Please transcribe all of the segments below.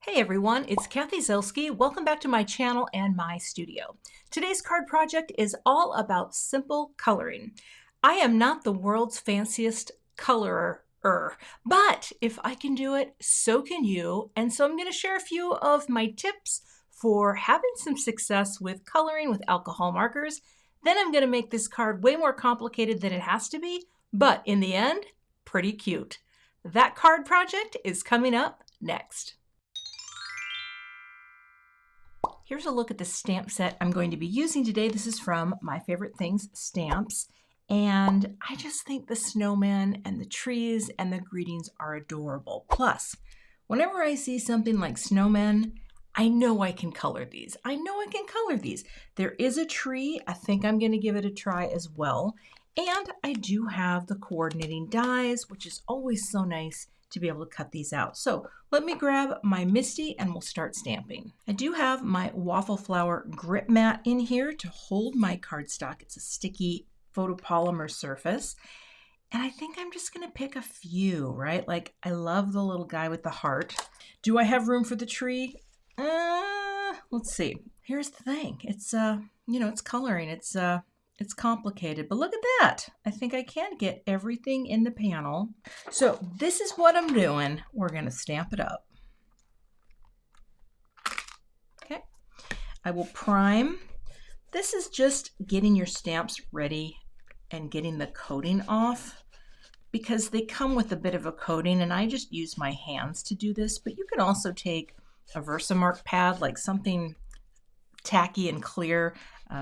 Hey everyone, it's Cathy Zielske. Welcome back to my channel and my studio. Today's card project is all about simple coloring. I am not the world's fanciest colorer, but if I can do it, so can you. And so I'm going to share a few of my tips for having some success with coloring with alcohol markers. Then I'm going to make this card way more complicated than it has to be, but in the end, pretty cute. That card project is coming up next. Here's a look at the stamp set I'm going to be using today. This is from My Favorite Things Stamps. And I just think the snowman and the trees and the greetings are adorable. Plus, whenever I see something like snowmen, I know I can color these. There is a tree. I think I'm going to give it a try as well. And I do have the coordinating dies, which is always so nice to be able to cut these out. So let me grab my Misty and we'll start stamping. I do have my waffle flower grip mat in here to hold my cardstock. It's a sticky photopolymer surface. And I think I'm just gonna pick a few, right? Like I love the little guy with the heart. Do I have room for the tree? Let's see. Here's the thing. It's, it's coloring. It's complicated, but look at that. I think I can get everything in the panel. So this is what I'm doing. We're going to stamp it up. Okay. I will prime. This is just getting your stamps ready and getting the coating off because they come with a bit of a coating and I just use my hands to do this, but you can also take a Versamark pad, like something tacky and clear.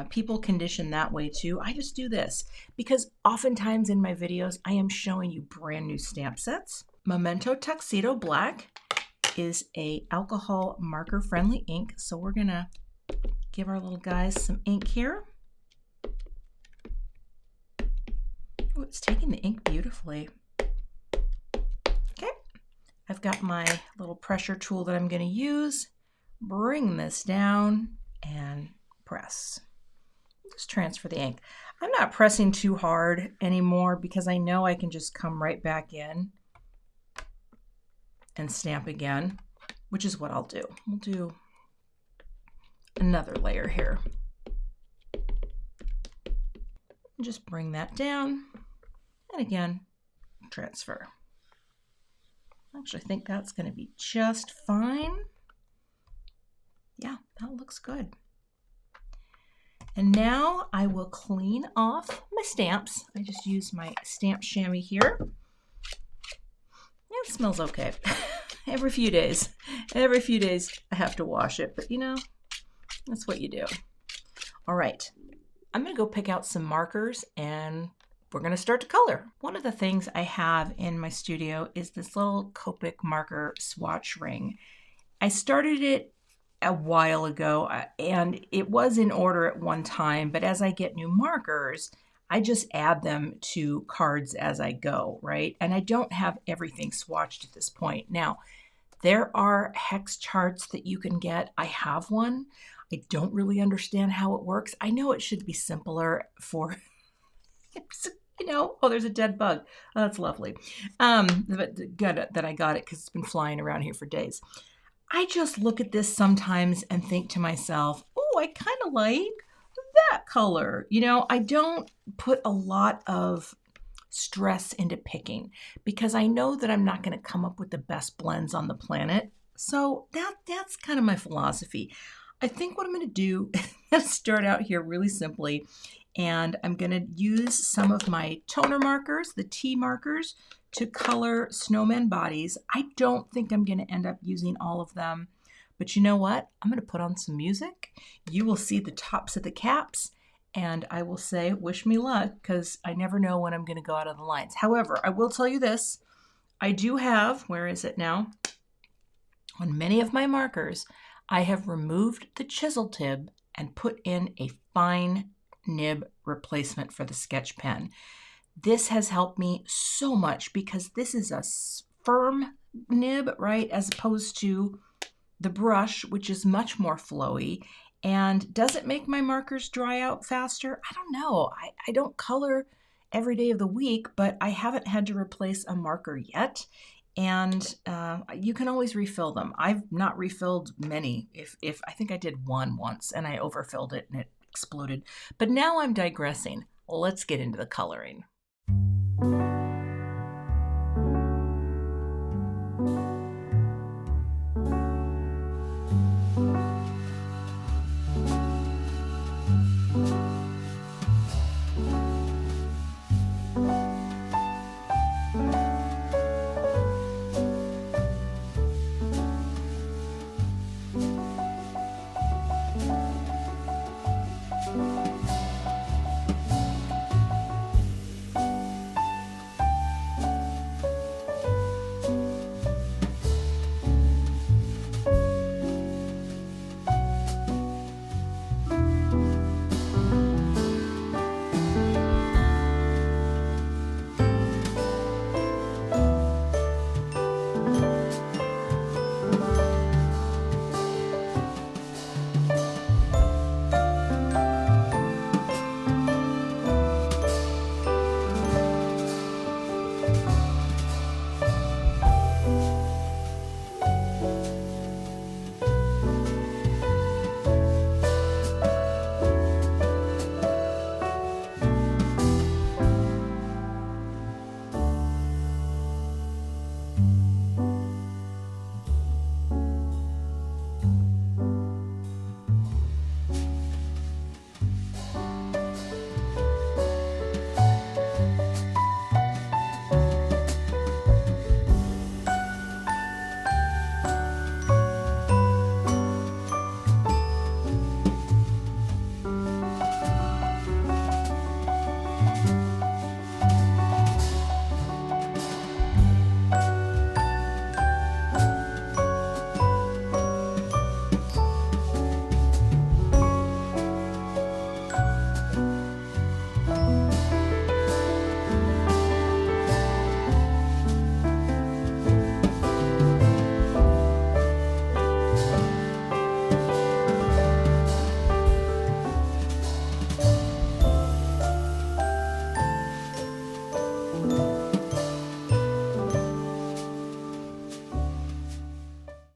People condition that way too. I just do this because oftentimes in my videos, I am showing you brand new stamp sets. Memento Tuxedo Black is a alcohol marker friendly ink. So we're gonna give our little guys some ink here. Oh, it's taking the ink beautifully. Okay, I've got my little pressure tool that I'm gonna use. Bring this down and press. Just transfer the ink. I'm not pressing too hard anymore because I know I can just come right back in and stamp again, which is what I'll do. We'll do another layer here. Just bring that down and again, transfer. Actually, I think that's going to be just fine. Yeah, that looks good. And now I will clean off my stamps. I just use my stamp chamois here. Yeah, it smells okay. Every few days I have to wash it, but you know, that's what you do. All right, I'm gonna go pick out some markers and we're gonna start to color. One of the things I have in my studio is this little Copic marker swatch ring. I started it a while ago and it was in order at one time, but as I get new markers, I just add them to cards as I go, right? And I don't have everything swatched at this point. Now, there are hex charts that you can get. I have one. I don't really understand how it works. I know it should be simpler for, oh, there's a dead bug. Oh, that's lovely. But good that I got it because it's been flying around here for days. I just look at this sometimes and think to myself, oh, I kind of like that color. I don't put a lot of stress into picking because I know that I'm not going to come up with the best blends on the planet. So that's kind of my philosophy. I think what I'm going to do is start out here really simply, and I'm going to use some of my toner markers, the T markers, to color snowman bodies. I don't think I'm going to end up using all of them, but you know what? I'm going to put on some music. You will see the tops of the caps, and I will say, wish me luck, because I never know when I'm going to go out of the lines. However, I will tell you this. I do have, where is it now? On many of my markers, I have removed the chisel tip and put in a fine nib replacement for the sketch pen. This has helped me so much because this is a firm nib, right? As opposed to the brush, which is much more flowy. And does it make my markers dry out faster? I don't know. I don't color every day of the week, but I haven't had to replace a marker yet. And you can always refill them. I've not refilled many. If I think I did one once and I overfilled it and it exploded. But now I'm digressing. Let's get into the coloring.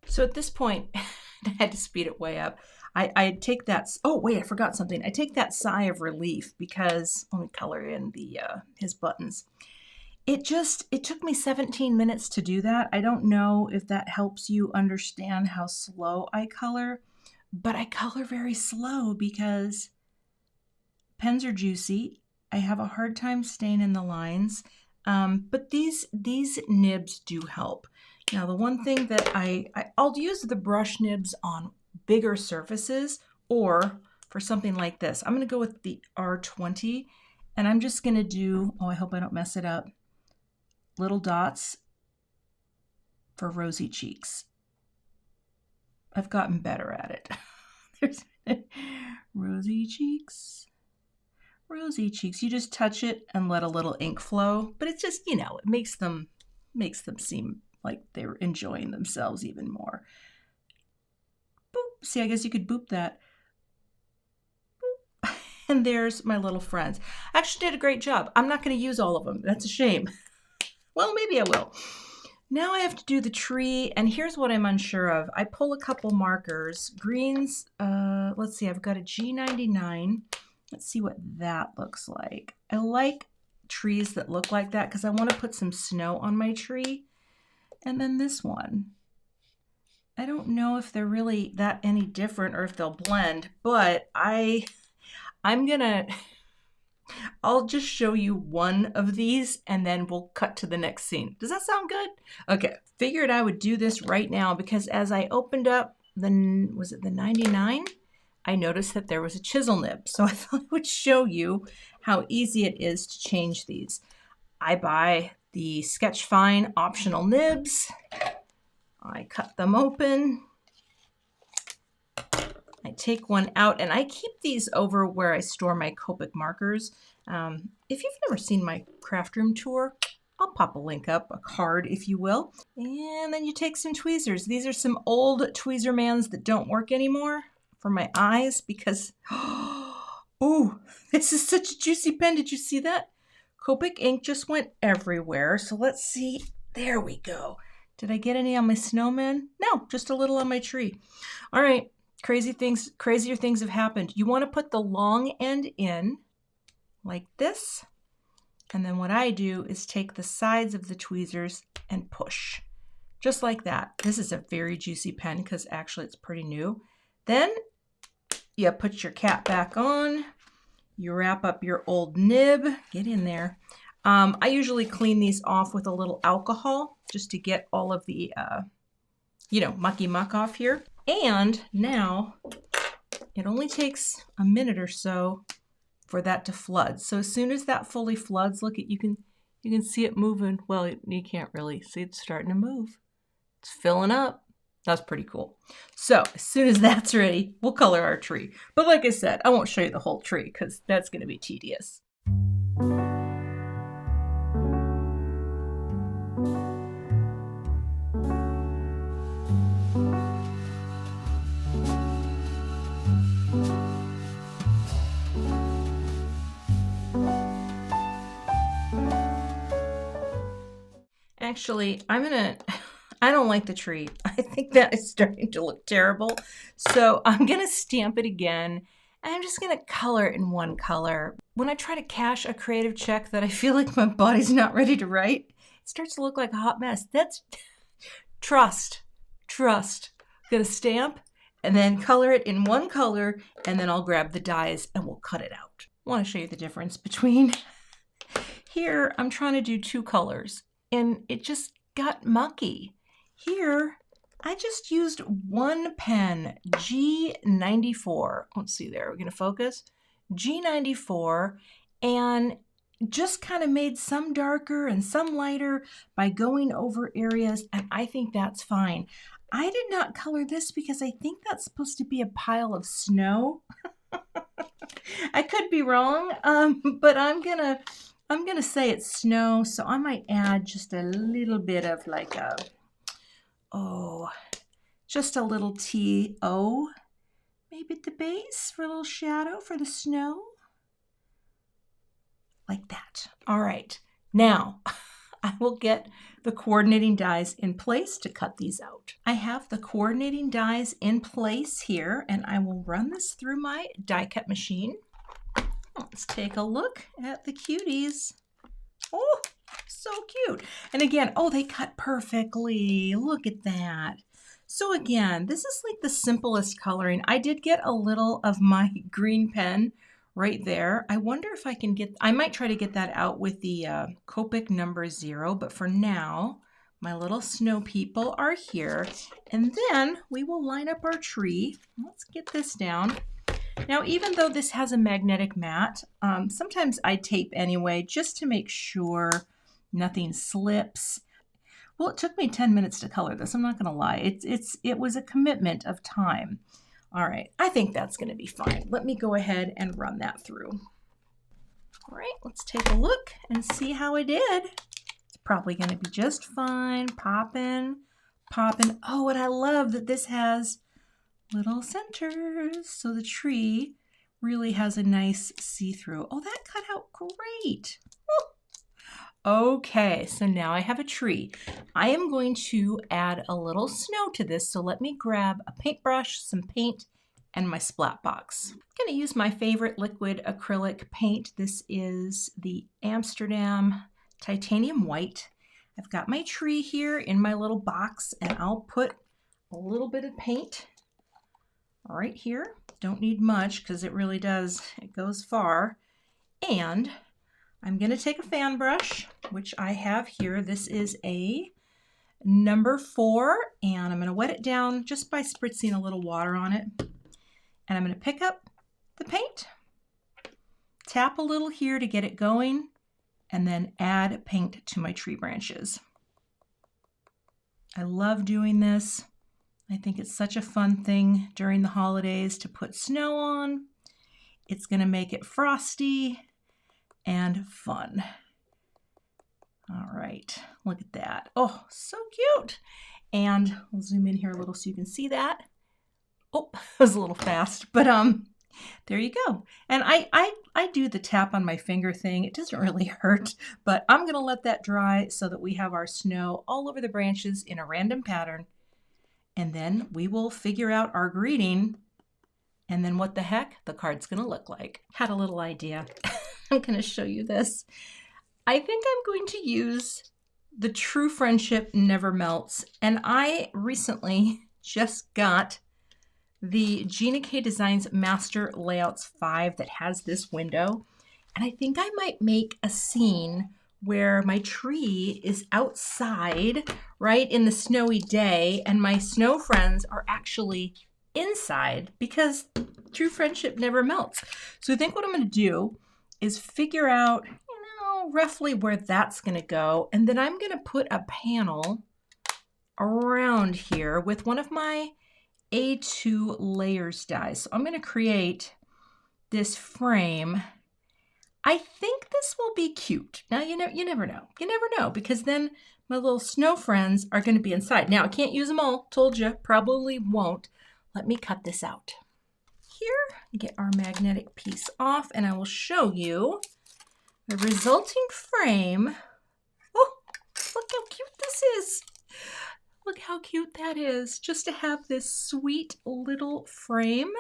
So at this point, I had to speed it way up. I take that, oh wait, I forgot something. I take that sigh of relief because, let me color in the his buttons. It took me 17 minutes to do that. I don't know if that helps you understand how slow I color, but I color very slow because pens are juicy. I have a hard time staying in the lines, but these nibs do help. Now, the one thing that I'll use the brush nibs on bigger surfaces, or for something like this. I'm going to go with the R20, and I'm just going to do, oh, I hope I don't mess it up, little dots for rosy cheeks. I've gotten better at it. There's rosy cheeks. Rosy cheeks. You just touch it and let a little ink flow, but it's just, it makes them seem like they're enjoying themselves even more. Boop. See, I guess you could boop that. Boop. And there's my little friends. I actually did a great job. I'm not going to use all of them. That's a shame. Well, maybe I will. Now I have to do the tree, and here's what I'm unsure of. I pull a couple markers. Greens, let's see, I've got a G99. Let's see what that looks like. I like trees that look like that because I want to put some snow on my tree. And then this one. I don't know if they're really that any different or if they'll blend, but I'll just show you one of these and then we'll cut to the next scene. Does that sound good? Okay, figured I would do this right now because as I opened up was it the 99? I noticed that there was a chisel nib. So I thought I would show you how easy it is to change these. I buy the Sketch Fine optional nibs. I cut them open. I take one out and I keep these over where I store my Copic markers. If you've never seen my craft room tour, I'll pop a link up, a card if you will. And then you take some tweezers. These are some old Tweezermans that don't work anymore for my eyes because, oh, this is such a juicy pen. Did you see that? Copic ink just went everywhere. So let's see. There we go. Did I get any on my snowman? No, just a little on my tree. All right, crazier things have happened. You want to put the long end in like this. And then what I do is take the sides of the tweezers and push. Just like that. This is a very juicy pen because actually it's pretty new. Then you put your cap back on. You wrap up your old nib. Get in there. I usually clean these off with a little alcohol just to get all of the, mucky muck off here. And now it only takes a minute or so for that to flood. So as soon as that fully floods, look at, you can see it moving. Well, you can't really see it's starting to move. It's filling up. That's pretty cool. So as soon as that's ready, we'll color our tree. But like I said, I won't show you the whole tree because that's going to be tedious. Actually, I don't like the tree. I think that is starting to look terrible. So I'm going to stamp it again. And I'm just going to color it in one color. When I try to cash a creative check that I feel like my body's not ready to write, it starts to look like a hot mess. That's trust. I'm going to stamp and then color it in one color. And then I'll grab the dies and we'll cut it out. I want to show you the difference between here. I'm trying to do two colors and it just got mucky. Here, I just used one pen, G94. Let's see there, we're gonna focus. G94, and just kind of made some darker and some lighter by going over areas, and I think that's fine. I did not color this because I think that's supposed to be a pile of snow. I could be wrong, but I'm gonna say it's snow, so I might add just a little bit of like just a little TO, maybe at the base for a little shadow for the snow. Like that. All right, now I will get the coordinating dies in place to cut these out. I have the coordinating dies in place here, and I will run this through my die cut machine. Let's take a look at the cuties. Oh, so cute. And again, oh, they cut perfectly. Look at that. So again, this is like the simplest coloring. I did get a little of my green pen right there. I wonder if I can I might try to get that out with the Copic number 0, but for now, my little snow people are here. And then we will line up our tree. Let's get this down. Now, even though this has a magnetic mat, sometimes I tape anyway, just to make sure nothing slips. Well, it took me 10 minutes to color this. I'm not going to lie. It was a commitment of time. All right, I think that's going to be fine. Let me go ahead and run that through. All right, let's take a look and see how I did. It's probably going to be just fine. Popping. Oh, and I love that this has little centers, so the tree really has a nice see-through. Oh, that cut out great. Okay, so now I have a tree. I am going to add a little snow to this, so let me grab a paintbrush, some paint, and my splat box. I'm going to use my favorite liquid acrylic paint. This is the Amsterdam Titanium White. I've got my tree here in my little box, and I'll put a little bit of paint right here. Don't need much because it really does, it goes far. And I'm going to take a fan brush, which I have here. This is a number 4, and I'm going to wet it down just by spritzing a little water on it. And I'm going to pick up the paint, tap a little here to get it going, and then add paint to my tree branches. I love doing this. I think it's such a fun thing during the holidays to put snow on. It's going to make it frosty and fun. All right, look at that. Oh, so cute. And we'll zoom in here a little so you can see that. Oh, it was a little fast, but There you go. And I do the tap on my finger thing. It doesn't really hurt, but I'm going to let that dry so that we have our snow all over the branches in a random pattern. And then we will figure out our greeting and then what the heck the card's going to look like. Had a little idea. I'm going to show you this. I think I'm going to use the True Friendship Never Melts. And I recently just got the Gina K Designs Master Layouts 5 that has this window. And I think I might make a scene where my tree is outside, right, in the snowy day, and my snow friends are actually inside because True Friendship Never Melts. So I think what I'm going to do is figure out, roughly where that's going to go. And then I'm going to put a panel around here with one of my A2 layers dies. So I'm going to create this frame. I think this will be cute. Now, you never know. You never know, because then my little snow friends are going to be inside. Now, I can't use them all. Told you, probably won't. Let me cut this out. Here, get our magnetic piece off, and I will show you the resulting frame. Oh, look how cute this is. Look how cute that is, just to have this sweet little frame.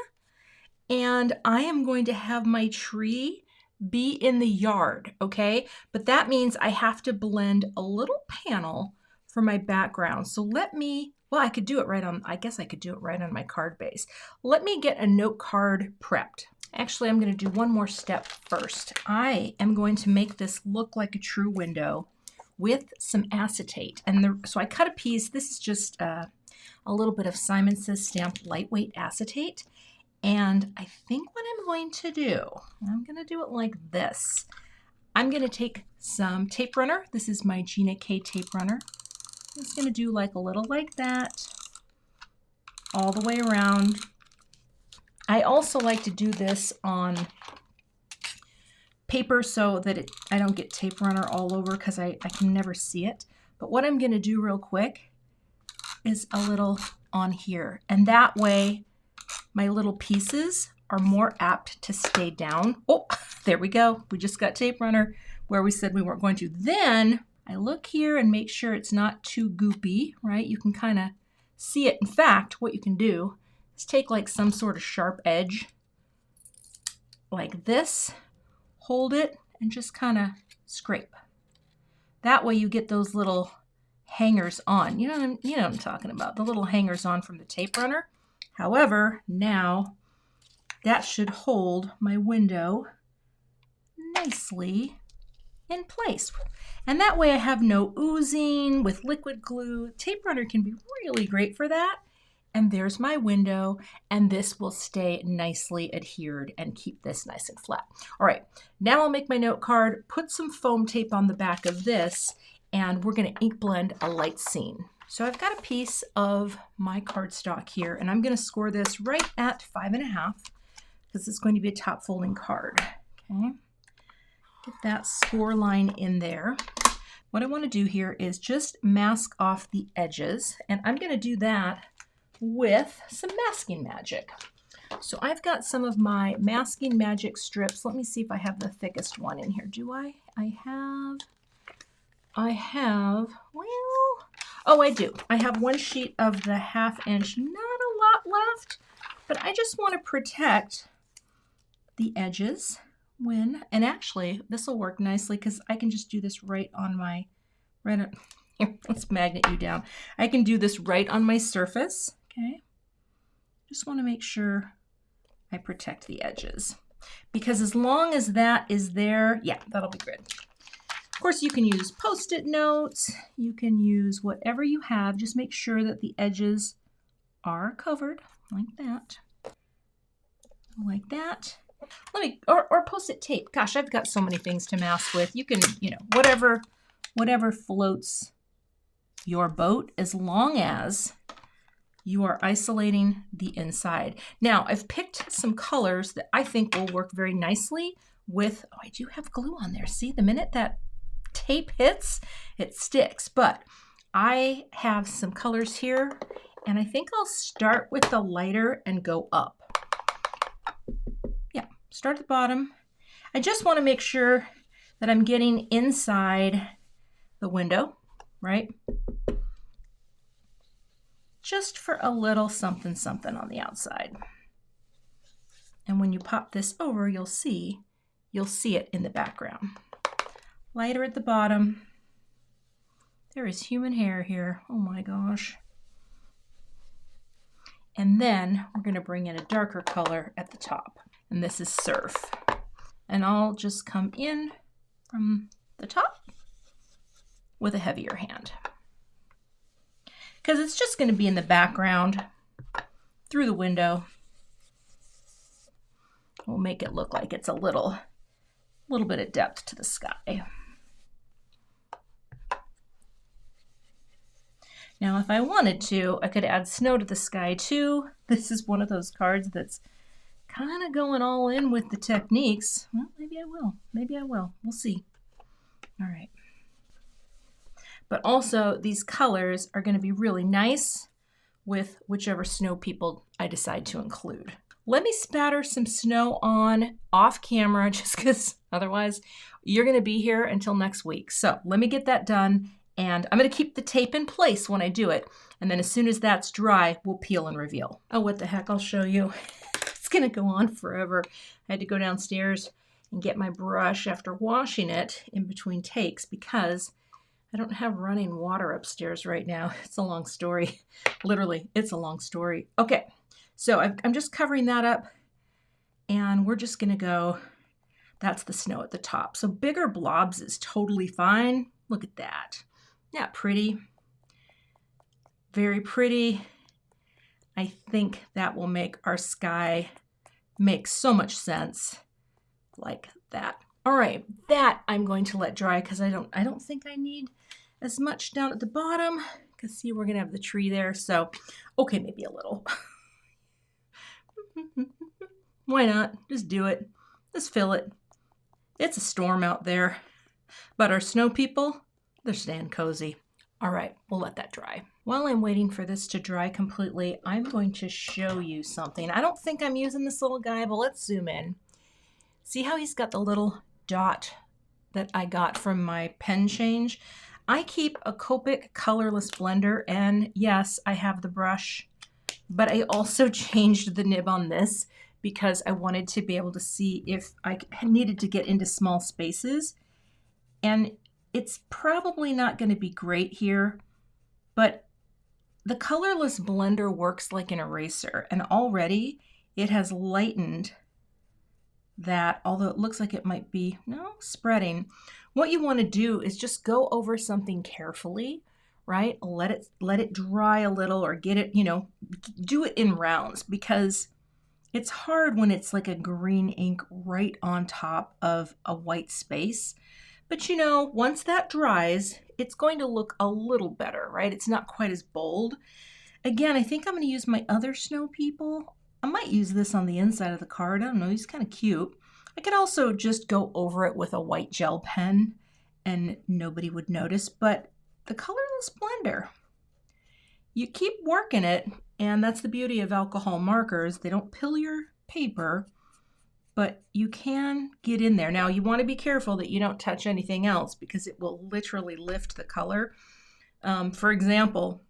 And I am going to have my tree be in the yard, okay? But that means I have to blend a little panel for my background. So let me, well, I could do it right on, I guess I could do it right on my card base. Let me get a note card prepped. Actually, I'm going to do one more step first. I am going to make this look like a true window with some acetate. And so I cut a piece. This is just a little bit of Simon Says Stamped lightweight acetate. And I think what I'm going to do, I'm going to do it like this. I'm going to take some tape runner. This is my Gina K tape runner. I'm just going to do like a little like that all the way around. I also like to do this on paper so that I don't get tape runner all over because I can never see it. But what I'm going to do real quick is a little on here. And that way my little pieces are more apt to stay down. Oh, there we go. We just got tape runner where we said we weren't going to. Then I look here and make sure it's not too goopy, right? You can kind of see it. In fact, what you can do is take like some sort of sharp edge like this, hold it, and just kind of scrape. That way you get those little hangers on. You know what I'm talking about, the little hangers on from the tape runner. However, now that should hold my window nicely in place. And that way I have no oozing with liquid glue. Tape runner can be really great for that. And there's my window, and this will stay nicely adhered and keep this nice and flat. All right, now I'll make my note card, put some foam tape on the back of this, and we're going to ink blend a light scene. So I've got a piece of my cardstock here, and I'm going to score this right at 5.5 because it's going to be a top folding card. Okay, get that score line in there. What I want to do here is just mask off the edges, and I'm going to do that with some masking magic. So I've got some of my masking magic strips. Let me see if I have the thickest one in here. Do I? I have, well, oh, I do. I have one sheet of the 1/2 inch, not a lot left, but I just want to protect the edges and actually this will work nicely because I can just do this right on my, here, let's magnet you down. I can do this right on my surface. Okay, just want to make sure I protect the edges because as long as that is there, yeah, that'll be good. Of course, you can use Post-it notes. You can use whatever you have. Just make sure that the edges are covered like that. Like that. Let me, or Post-it tape. Gosh, I've got so many things to mask with. You can, whatever floats your boat as long as you are isolating the inside. Now, I've picked some colors that I think will work very nicely with, oh, I do have glue on there. See, the minute that tape hits, it sticks. But I have some colors here, and I think I'll start with the lighter and go up. start at the bottom. I just want to make sure that I'm getting inside the window, right? Just for a little something something on the outside. And when you pop this over, you'll see it in the background. Lighter at the bottom. There is human hair here. Oh my gosh. And then we're going to bring in a darker color at the top. And this is Surf. And I'll just come in from the top with a heavier hand. Because it's just going to be in the background through the window. We'll make it look like it's a little bit of depth to the sky. Now, if I wanted to, I could add snow to the sky too. This is one of those cards that's kind of going all in with the techniques. Well, maybe I will. Maybe I will. We'll see. All right. But also, these colors are going to be really nice with whichever snow people I decide to include. Let me spatter some snow on off camera, just because otherwise you're going to be here until next week. So let me get that done, and I'm going to keep the tape in place when I do it. And then as soon as that's dry, we'll peel and reveal. Oh, what the heck, I'll show you. It's going to go on forever. I had to go downstairs and get my brush after washing it in between takes because I don't have running water upstairs right now. It's a long story. Literally, it's a long story. Okay, so I'm just covering that up, and we're just going to go, that's the snow at the top. So bigger blobs is totally fine. Look at that. Isn't that pretty? Very pretty. I think that will make our sky make so much sense like that. All right, that I'm going to let dry because I don't think I need as much down at the bottom. Because see, we're gonna have the tree there, so okay, maybe a little. Why not? Just do it. Just fill it. It's a storm out there, but our snow people, they're staying cozy. All right, we'll let that dry. While I'm waiting for this to dry completely, I'm going to show you something. I don't think I'm using this little guy, but let's zoom in. See how he's got the little dot that I got from my pen change? I keep a Copic colorless blender, and yes, I have the brush, but I also changed the nib on this because I wanted to be able to see if I needed to get into small spaces. And it's probably not going to be great here, but the colorless blender works like an eraser, and already it has lightened that, although it looks like it might be spreading. What you want to do is just go over something carefully, right? Let it dry a little, or get it, do it in rounds, because it's hard when it's like a green ink right on top of a white space. But once that dries, it's going to look a little better, right? It's not quite as bold. Again, I think I'm going to use my other snow people. I might use this on the inside of the card. I don't know, he's kind of cute. I could also just go over it with a white gel pen and nobody would notice, but the colorless blender, you keep working it, and that's the beauty of alcohol markers. They don't pill your paper, but you can get in there. Now, you want to be careful that you don't touch anything else because it will literally lift the color. For example,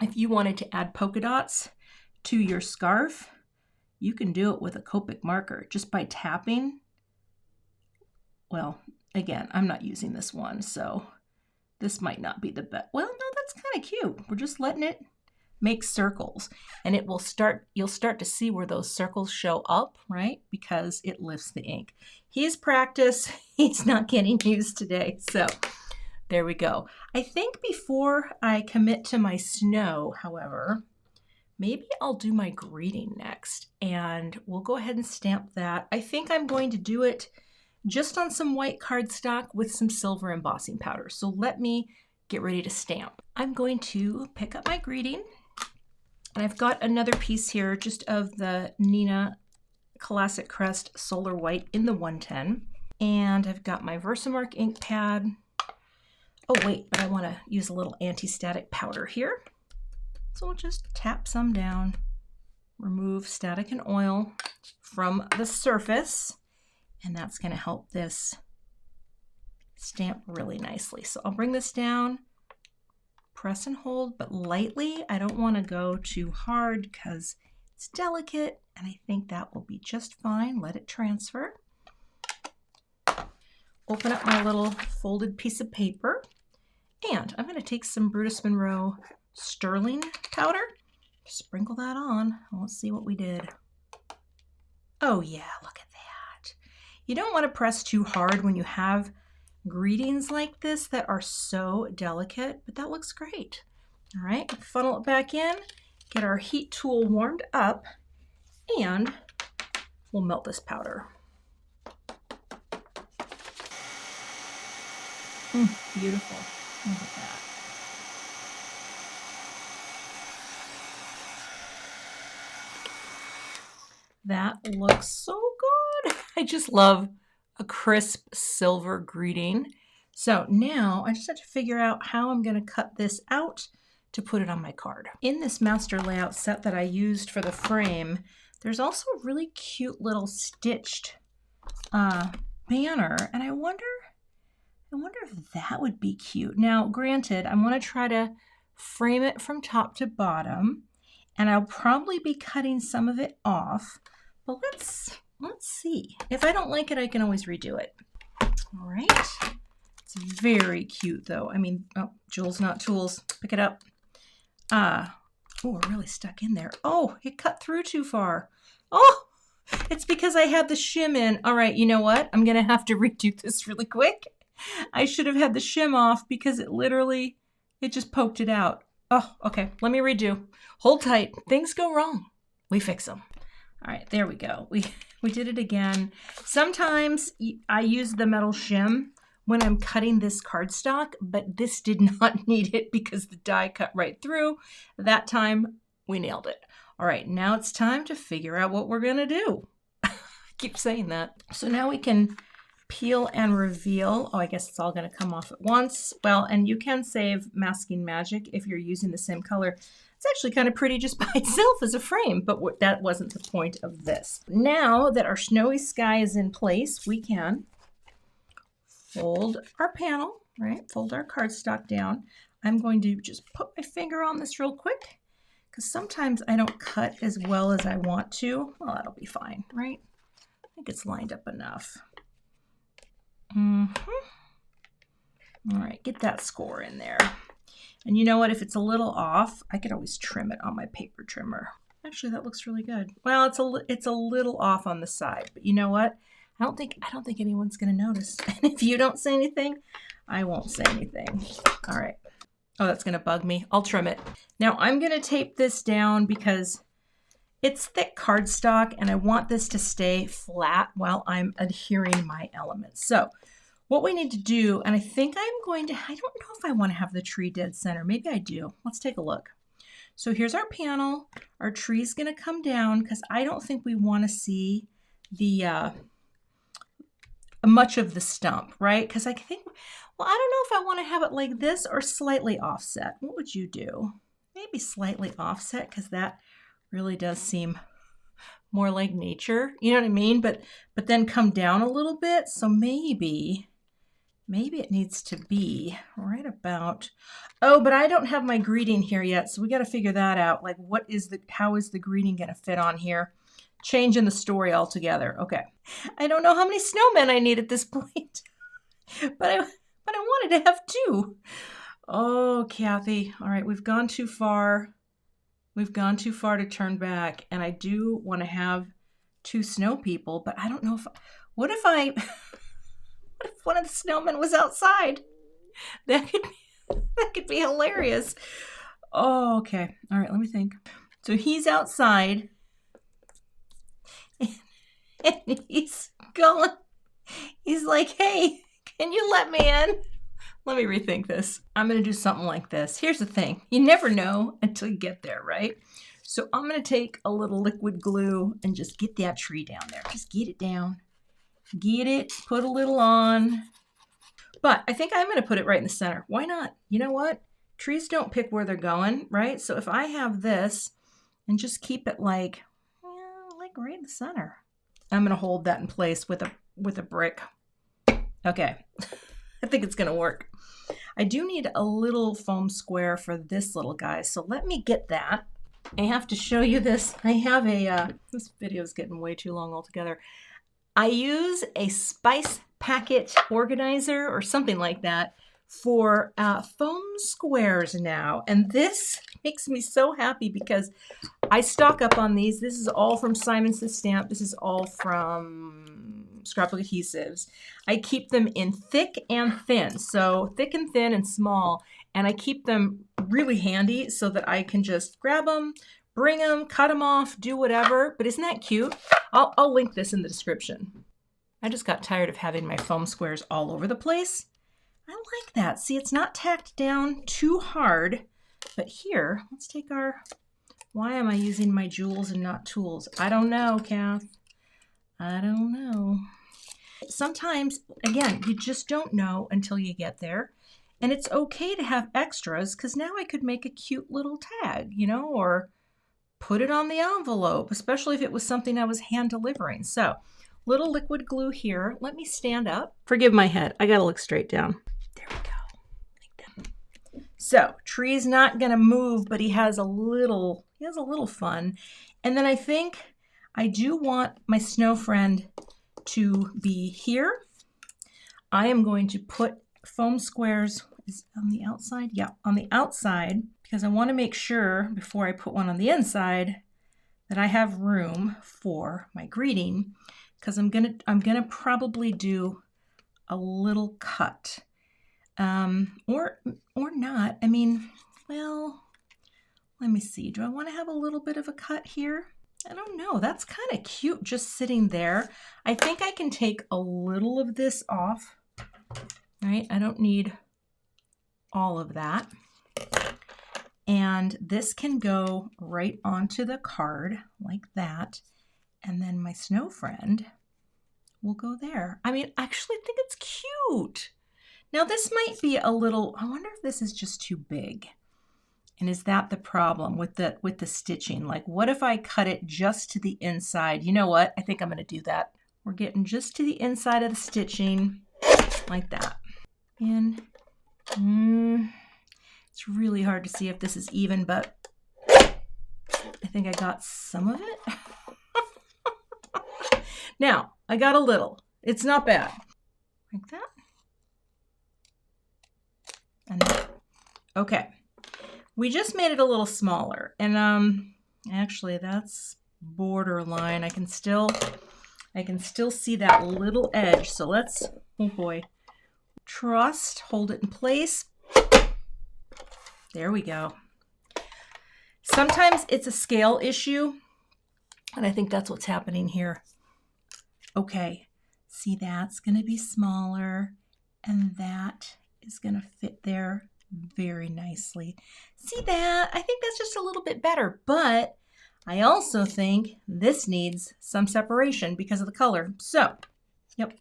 if you wanted to add polka dots to your scarf, you can do it with a Copic marker just by tapping. Well, again, I'm not using this one, so this might not be the best. Well, no, that's kind of cute. We're just letting it make circles, and it will you'll start to see where those circles show up, right? Because it lifts the ink. He's practice. He's not getting used today. So there we go. I think before I commit to my snow, however, maybe I'll do my greeting next, and we'll go ahead and stamp that. I think I'm going to do it just on some white cardstock with some silver embossing powder. So let me get ready to stamp. I'm going to pick up my greeting, and I've got another piece here just of the Neenah Classic Crest Solar White in the 110. And I've got my Versamark ink pad. Oh wait, but I want to use a little anti-static powder here. So we'll just tap some down, remove remove static and oil from the surface, and that's going to help this stamp really nicely. So I'll bring this down, press and hold, but lightly. I don't want to go too hard because it's delicate, and I think that will be just fine. Let it transfer. Open up my little folded piece of paper, and I'm going to take some Brutus Monroe sterling powder, sprinkle that on, and let's see what we did. Oh yeah, look at that. You don't want to press too hard when you have greetings like this that are so delicate, but that looks great. All right, funnel it back in, get our heat tool warmed up, and we'll melt this powder. Beautiful. Look at that. That looks so good. I just love a crisp silver greeting. So now I just have to figure out how I'm going to cut this out to put it on my card. In this master layout set that I used for the frame, there's also a really cute little stitched banner, and I wonder if that would be cute. Now, granted, I want to try to frame it from top to bottom, and I'll probably be cutting some of it off, but let's see. If I don't like it, I can always redo it. All right. It's very cute, though. I mean, oh, jewels, not tools. Pick it up. Oh, we're really stuck in there. Oh, it cut through too far. Oh, it's because I had the shim in. All right, you know what? I'm going to have to redo this really quick. I should have had the shim off because it just poked it out. Oh, okay. Let me redo. Hold tight. Things go wrong. We fix them. All right, there we go. We did it again. Sometimes I use the metal shim when I'm cutting this cardstock, but this did not need it because the die cut right through. That time, we nailed it. All right, now it's time to figure out what we're gonna do. I keep saying that. So now we can peel and reveal. Oh, I guess it's all gonna come off at once. Well, and you can save masking magic if you're using the same color. It's actually kind of pretty just by itself as a frame, but that wasn't the point of this. Now that our snowy sky is in place, we can fold our panel, right? Fold our cardstock down. I'm going to just put my finger on this real quick because sometimes I don't cut as well as I want to. Well, that'll be fine, right? I think it's lined up enough. All right, get that score in there. And you know what? If it's a little off, I could always trim it on my paper trimmer. Actually, that looks really good. Well, it's a little off on the side, but you know what? I don't think anyone's going to notice. And if you don't say anything, I won't say anything. All right. Oh, that's going to bug me. I'll trim it. Now I'm going to tape this down because it's thick cardstock and I want this to stay flat while I'm adhering my elements. So what we need to do, and I think I don't know if I want to have the tree dead center. Maybe I do. Let's take a look. So here's our panel. Our tree's going to come down because I don't think we want to see the much of the stump, right? Because I think, well, I don't know if I want to have it like this or slightly offset. What would you do? Maybe slightly offset because that really does seem more like nature. You know what I mean? But then come down a little bit. So maybe it needs to be right about, oh, but I don't have my greeting here yet. So we got to figure that out. Like how is the greeting going to fit on here? Changing the story altogether. Okay. I don't know how many snowmen I need at this point, but I wanted to have two. Oh, Cathy. All right. We've gone too far. We've gone too far to turn back. And I do want to have two snow people, but I don't know what if one of the snowmen was outside? That could be hilarious. Oh, okay. All right. Let me think. So he's outside. And he's going, he's like, hey, can you let me in? Let me rethink this. I'm going to do something like this. Here's the thing. You never know until you get there, right? So I'm going to take a little liquid glue and just get that tree down there. Just get it down. Get it. Put a little on. But I think I'm going to put it right in the center. Why not? You know what? Trees don't pick where they're going, right? So if I have this and just keep it like, like right in the center. I'm gonna hold that in place with a brick. Okay, I think it's gonna work. I do need a little foam square for this little guy, so let me get that. I have to show you this. I have a, this video is getting way too long altogether. I use a spice packet organizer or something like that for foam squares now. And this makes me so happy because I stock up on these. This is all from Simon Says Stamp. This is all from Scrapbook Adhesives. I keep them in thick and thin. So thick and thin and small. And I keep them really handy so that I can just grab them, bring them, cut them off, do whatever. But isn't that cute? I'll link this in the description. I just got tired of having my foam squares all over the place. I like that. See, it's not tacked down too hard. But here, let's take our... Why am I using my jewels and not tools? I don't know, Kath. I don't know. Sometimes, again, you just don't know until you get there. And it's okay to have extras because now I could make a cute little tag, you know, or put it on the envelope, especially if it was something I was hand delivering. So, little liquid glue here. Let me stand up. Forgive my head. I got to look straight down. There we go. Like that. So, tree's not going to move, but he has a little fun. And then I think I do want my snow friend to be here. I am going to put foam squares on the outside. Yeah, on the outside, because I want to make sure before I put one on the inside that I have room for my greeting, because I'm gonna probably do a little cut, or not. I mean, well, let me see. Do I want to have a little bit of a cut here? I don't know. That's kind of cute just sitting there. I think I can take a little of this off, right? I don't need all of that. And this can go right onto the card like that. And then my snow friend will go there. I mean, I actually think it's cute. Now this might be a little, I wonder if this is just too big. And is that the problem with the stitching? Like, what if I cut it just to the inside? You know what? I think I'm going to do that. We're getting just to the inside of the stitching like that. And it's really hard to see if this is even, but I think I got some of it. Now, I got a little. It's not bad. Like that. And that. Okay. We just made it a little smaller. And actually that's borderline. I can still see that little edge. So let's, oh boy. Trust, hold it in place. There we go. Sometimes it's a scale issue, and I think that's what's happening here. Okay, see, that's going to be smaller, and that is going to fit there very nicely. See that? I think that's just a little bit better, but I also think this needs some separation because of the color. So, yep,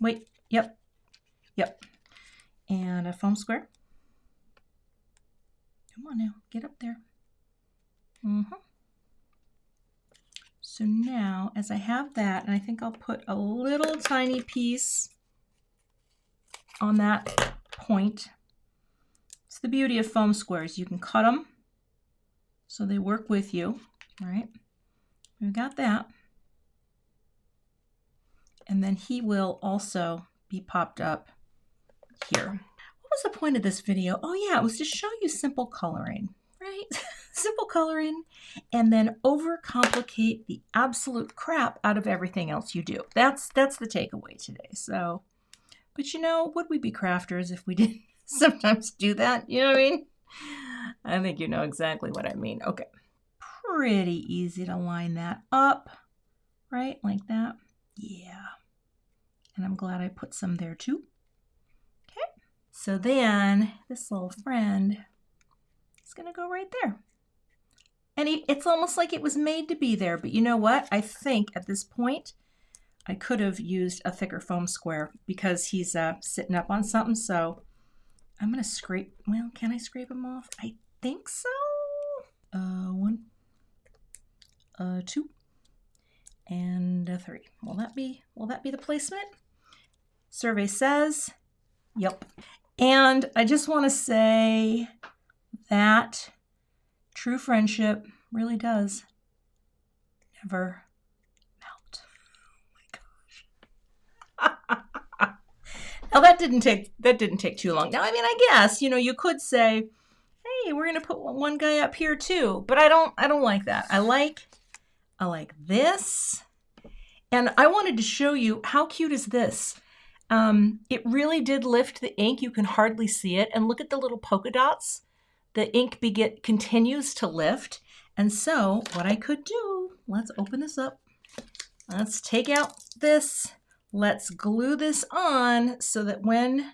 wait, yep. And a foam square. Come on now, get up there. So now, as I have that, and I think I'll put a little tiny piece on that point. It's the beauty of foam squares. You can cut them so they work with you, right? We've got that. And then he will also be popped up here. What was the point of this video? Oh yeah, it was to show you simple coloring, right? Simple coloring, and then overcomplicate the absolute crap out of everything else you do. That's the takeaway today. So, but you know, would we be crafters if we didn't sometimes do that? You know what I mean? I think you know exactly what I mean. Okay, pretty easy to line that up, right? Like that. Yeah. And I'm glad I put some there too. Okay. So then this little friend is going to go right there. And it's almost like it was made to be there. But you know what? I think at this point, I could have used a thicker foam square because he's sitting up on something. So I'm going to scrape. Well, can I scrape him off? I think so. 1, 2. and a 3. Will that be the placement? Survey says, yep. And I just want to say that true friendship really does never melt. Oh my gosh. Now that didn't take too long. Now, I mean, I guess, you could say, hey, we're going to put one guy up here too, but I don't like that. I like this. And I wanted to show you how cute is this. It really did lift the ink. You can hardly see it. And look at the little polka dots. The ink continues to lift. And so what I could do, let's open this up. Let's take out this. Let's glue this on so that when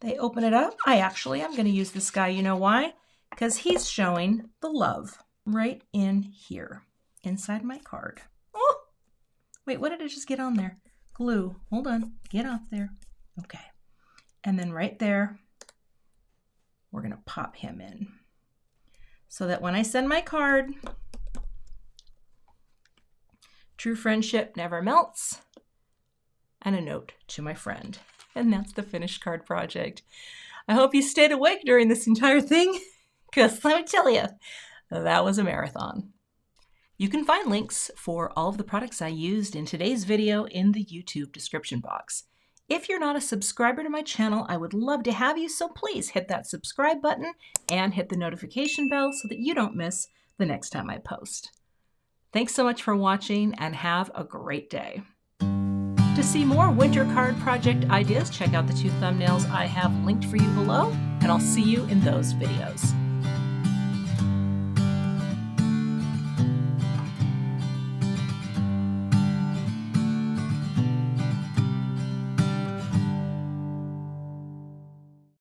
they open it up, I'm going to use this guy. You know why? Because he's showing the love right in here, inside my card. Oh, wait, what did I just get on there? Glue. Hold on. Get off there. Okay. And then right there, we're going to pop him in so that when I send my card, true friendship never melts, and a note to my friend. And that's the finished card project. I hope you stayed awake during this entire thing, because let me tell you, that was a marathon. You can find links for all of the products I used in today's video in the YouTube description box. If you're not a subscriber to my channel, I would love to have you, so please hit that subscribe button and hit the notification bell so that you don't miss the next time I post. Thanks so much for watching and have a great day. To see more winter card project ideas, check out the 2 thumbnails I have linked for you below, and I'll see you in those videos.